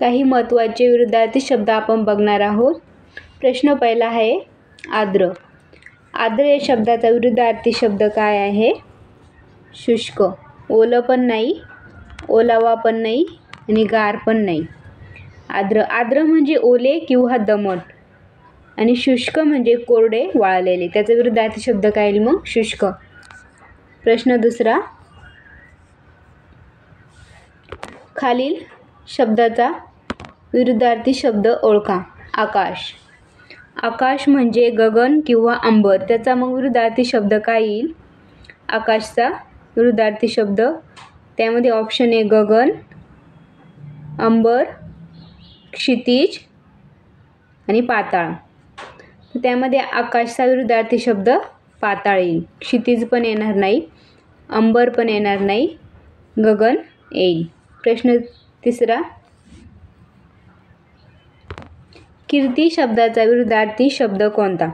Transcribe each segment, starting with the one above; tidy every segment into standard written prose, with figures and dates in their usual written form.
काही महत्त्वाचे विरुद्धार्थी शब्द आपण बघणार आहोत. प्रश्न पहिला आहे आर्द्र. आर्द्र या शब्दाचा विरुद्धार्थी शब्द काय आहे? शुष्क. ओलं पण नाही, ओलावा पण नाही आणि गार पण नाही. आर्द्र. आर्द्र म्हणजे ओले किंवा दमट आणि शुष्क म्हणजे कोरडे वाळलेले. त्याचा विरुद्धार्थी शब्द काय येईल मग? शुष्क. प्रश्न दुसरा, खालील शब्दाचा विरुद्धार्थी शब्द ओळखा. आकाश. आकाश म्हणजे गगन किंवा अंबर. त्याचा मग विरुद्धार्थी शब्द काय येईल? आकाशचा विरुद्धार्थी शब्द त्यामध्ये ऑप्शन आहे गगन, अंबर, क्षितिज आणि पाताळ. त्यामध्ये आकाशचा विरुद्धार्थी शब्द पाताळ येईल. क्षितिज पण येणार नाही, अंबर पण येणार नाही, गगन येईल. प्रश्न तिसरा, कीर्ती शब्दाचा विरुद्धार्थी शब्द कोणता?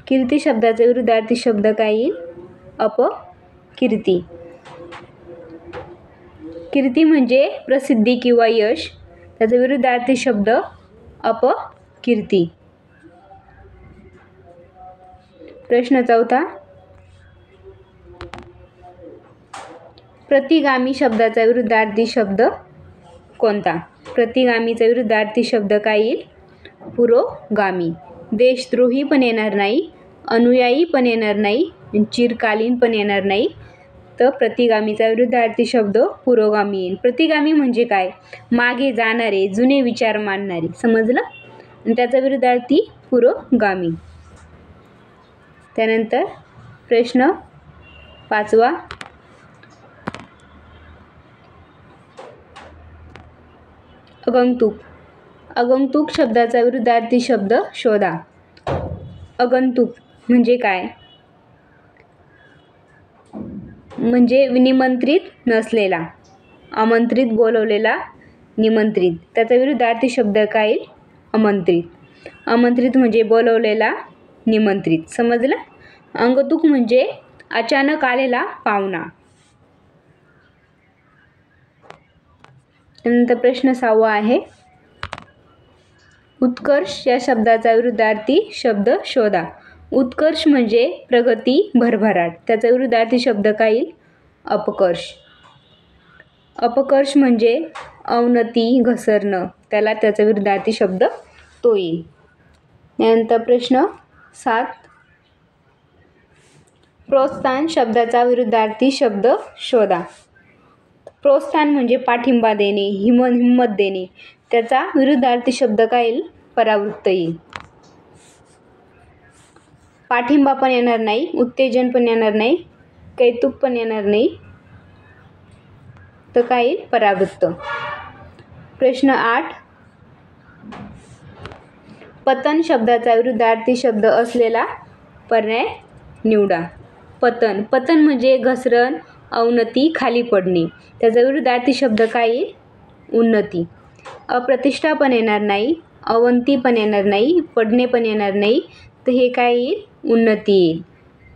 कीर्ती शब्दाचा विरुद्धार्थी शब्द काय येईल? अपकीर्ती. कीर्ती म्हणजे प्रसिद्धी किंवा यश. त्याचा विरुद्धार्थी शब्द अपकीर्ती. प्रश्न चौथा, प्रतिगामी शब्दाचा विरुद्धार्थी शब्द कोणता? प्रतिगामीचा विरुद्धार्थी शब्द काय येईल? पुरोगामी. देशद्रोही पण येणार नाही, अनुयायी पण येणार नाही, चिरकालीन पण येणार नाही. तर प्रतिगामीचा विरुद्धार्थी शब्द पुरोगामी येईल. प्रतिगामी म्हणजे काय? मागे जाणारे, जुने विचार मानणारे. समजलं? आणि त्याचा विरुद्धार्थी पुरोगामी. त्यानंतर प्रश्न पाचवा, आगंतुक. आगंतुक शब्दाचा विरुद्धार्थी शब्द शोधा. आगंतुक म्हणजे काय? म्हणजे निमंत्रित नसलेला, आमंत्रित बोलवलेला, निमंत्रित. त्याचा विरुद्धार्थी शब्द काय येईल? आमंत्रित. आमंत्रित म्हणजे बोलवलेला, निमंत्रित. समजलं? आगंतुक म्हणजे अचानक आलेला पाहुणा. त्यानंतर प्रश्न सहावा आहे उत्कर्ष या शब्दाचा विरुद्धार्थी शब्द शोधा. उत्कर्ष म्हणजे प्रगती, भरभराट. त्याचा विरुद्धार्थी शब्द काय येईल? अपकर्ष. अपकर्ष म्हणजे अवनती, घसरणं. त्याचा विरुद्धार्थी शब्द तो येईल. त्यानंतर प्रश्न 7, प्रोत्साहन शब्दाचा विरुद्धार्थी शब्द शोधा. प्रोत्साहन म्हणजे पाठिंबा देणे, हिंमत देणे. त्याचा विरुद्धार्थी शब्द काय येईल? परावृत्त येईल. पाठिंबा पण येणार नाही, उत्तेजन पण येणार नाही, कौतुक पण येणार नाही. तर काय येईल? परावृत्त. प्रश्न 8, पतन शब्दाचा विरुद्धार्थी शब्द असलेला पर्याय निवडा. पतन. पतन म्हणजे घसरण, अवनती, खाली पडणे. त्याचा विरुद्धार्थी शब्द काय येईल? उन्नती. अप्रतिष्ठा पण येणार नाही, अवनती पण येणार नाही, पडणे पण येणार नाही. तर हे काय येईल? उन्नती येईल.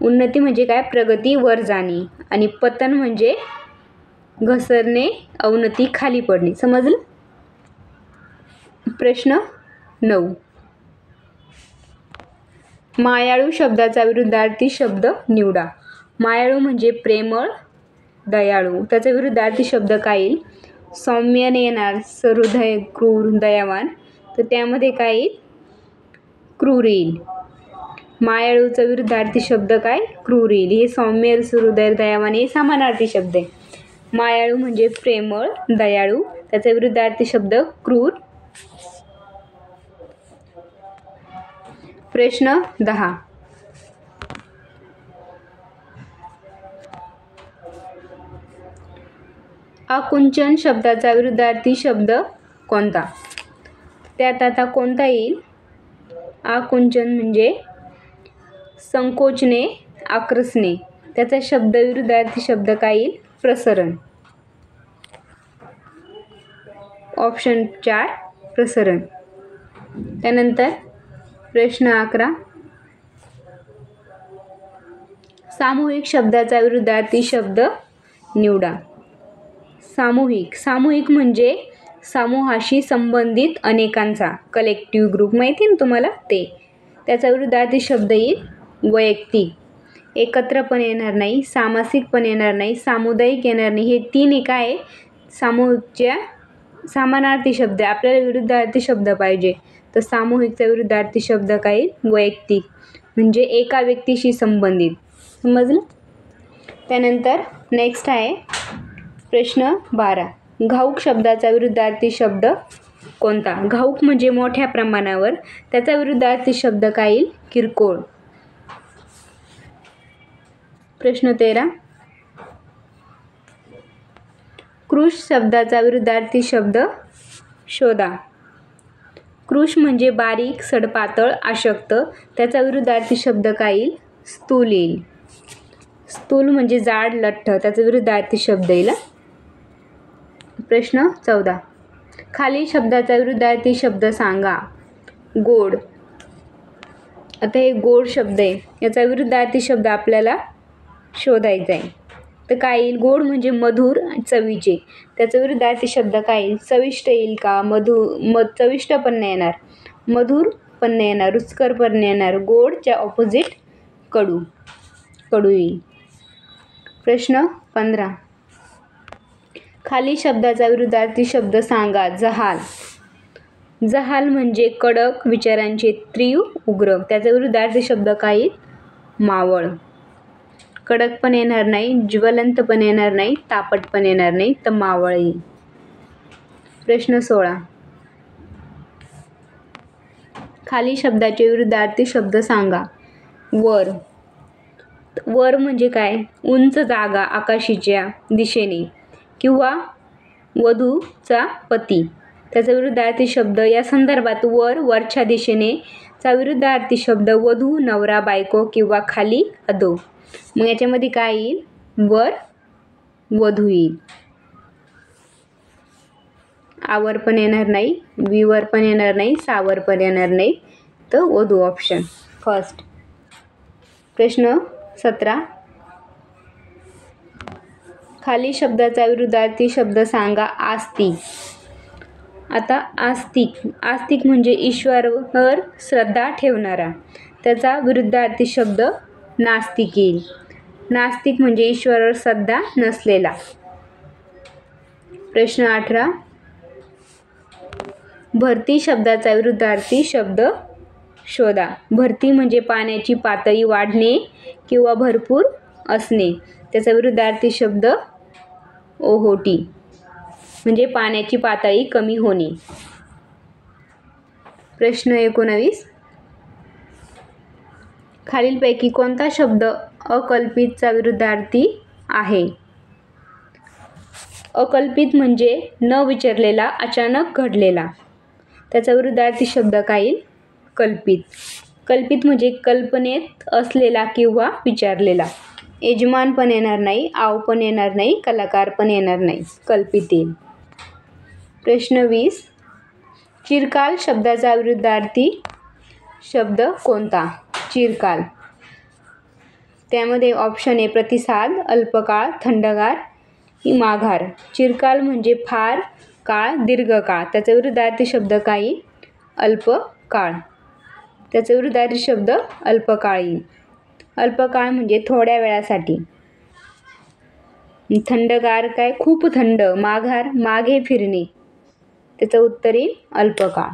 उन्नती म्हणजे काय? प्रगती, वर जाणे. आणि पतन म्हणजे घसरणे, अवनती, खाली पडणे. समजलं? प्रश्न 9, मायाळू शब्दाचा विरुद्धार्थी शब्द निवडा. मायाळू म्हणजे प्रेमळ, दयाळू. त्याचा विरुद्धार्थी शब्द काय येईल? सौम्य येणार, सहृदय, क्रूर, दयावान. तर त्यामध्ये काय येईल? क्रूर येईल. मायाळूचा विरुद्धार्थी शब्द काय? क्रूर येईल. हे सौम्य, सहृदय, दयावान हे समानार्थी शब्द आहे. मायाळू म्हणजे प्रेमळ, दयाळू. त्याचा विरुद्धार्थी शब्द क्रूर. प्रश्न 10, आकुंचन शब्दाचा विरुद्धार्थी शब्द कोणता? त्यात आता कोणता येईल? आकुंचन म्हणजे संकोचणे, आक्रसणे. त्याचा शब्द विरुद्धार्थी शब्द काय येईल? प्रसरण. ऑप्शन 4 प्रसरण. त्यानंतर प्रश्न 11, सामूहिक शब्दाचा विरुद्धार्थी शब्द निवडा. सामूहिक. सामूहिक म्हणजे समूहाशी संबंधित अनेकांचा, कलेक्टिव्ह ग्रुप माहिती आहे ना तुम्हाला ते. त्याचा विरुद्धार्थी शब्द येईल वैयक्तिक. एकत्र पण येणार नाही, सामासिक पण येणार नाही, सामुदायिक येणार नाही. हे तीन काय आहे सामूहिकच्या समानार्थी शब्द. आपल्याला विरुद्धार्थी शब्द पाहिजे, तर सामूहिकचा विरुद्धार्थी शब्द काय येईल वैयक्तिक, म्हणजे एका व्यक्तीशी संबंधित. समजलं. त्यानंतर नेक्स्ट आहे प्रश्न 12. घाऊक शब्दाचा विरुद्धार्थी शब्द कोणता? घाऊक म्हणजे मोठ्या प्रमाणावर, त्याचा विरुद्धार्थी शब्द काय येईल किरकोळ. प्रश्न 13. कृश शब्दाचा विरुद्धार्थी शब्द शोधा. कृश म्हणजे बारीक, सडपातळ, अशक्त, त्याचा विरुद्धार्थी शब्द काय येईल स्थूल येईल. स्थूल म्हणजे जाड, लठ्ठ, त्याचा विरुद्धार्थी शब्द येईल. प्रश्न 14. खाली शब्दाचा विरुद्धार्थी शब्द सांगा. गोड. आता हे गोड शब्द आहे, याचा विरुद्धार्थी शब्द आपल्याला शोधायचा आहे. तर काय येईल गोड म्हणजे मधुर, चवीचे, त्याचा विरुद्धार्थी शब्द काय येईल चविष्ट येईल का. चविष्ट पण नाही येणार, मधुर पण नाही येणार, रुचकर पण नाही येणार. गोडच्या ऑपोजिट कडू येईल. प्रश्न 15. खाली शब्दाचा विरुद्धार्थी शब्द सांगा. जहाल. जहाल म्हणजे कडक, विचारांचे तीव्र, उग्र, त्याचा विरुद्धार्थी शब्द काय येईल मावळ. कडक पण येणार नाही, ज्वलंत पण येणार नाही, तापट पण येणार नाही, तर मावळ येईल. प्रश्न 16. खाली शब्दाचे विरुद्धार्थी शब्द सांगा. वर. वर म्हणजे काय उंच जागा, आकाशीच्या दिशेने, किंवा वधूचा पती, त्याचा विरुद्धार्थी शब्द या संदर्भात वर, वरच्या दिशेने चा विरुद्धार्थी शब्द वधू, नवरा, बायको, किंवा खाली, अधो. मग याच्यामध्ये काय येईल वर, वधू येईल. आवर पण येणार नाही, विवर पण येणार नाही, सावर पण येणार नाही, तर वधू ऑप्शन फर्स्ट. प्रश्न 17. खाली शब्दाचा विरुद्धार्थी शब्द सांगा. आस्तिक. आता आस्तिक म्हणजे ईश्वरावर श्रद्धा ठेवणारा, त्याचा विरुद्धार्थी शब्द नास्तिक येईल. नास्तिक म्हणजे ईश्वरावर श्रद्धा नसलेला. प्रश्न 18. भरती शब्दाचा विरुद्धार्थी शब्द शोधा. भरती म्हणजे पाण्याची पातळी वाढणे किंवा भरपूर असणे, त्याचा विरुद्धार्थी शब्द ओहोटी, म्हणजे पाण्याची पातळी कमी होणे. प्रश्न 19. खालीलपैकी कोणता शब्द अकल्पितचा विरुद्धार्थी आहे? अकल्पित म्हणजे न विचारलेला, अचानक घडलेला, त्याचा विरुद्धार्थी शब्द काय येईल कल्पित. कल्पित म्हणजे कल्पनेत असलेला किंवा विचारलेला. यजमान पण येणार नाही, आव पण येणार नाही, कलाकार पण येणार नाही, कल्पित येईल. प्रश्न 20. चिरकाल शब्दाचा विरुद्धार्थी शब्द कोणता? चिरकाल. त्यामध्ये ऑप्शन आहे प्रतिसाद, अल्पकाळ, थंडगार, माघार. चिरकाल म्हणजे फार काळ, दीर्घकाळ, त्याचा विरुद्धार्थी शब्द काय येईल अल्पकाळ. त्याचा विरुद्धार्थी शब्द अल्पकाळ येईल. अल्पकाळ म्हणजे थोड्या वेळासाठी. थंडगार काय खूप थंड, माघार मागे फिरणे, त्याचं उत्तर येईल अल्पकाळ.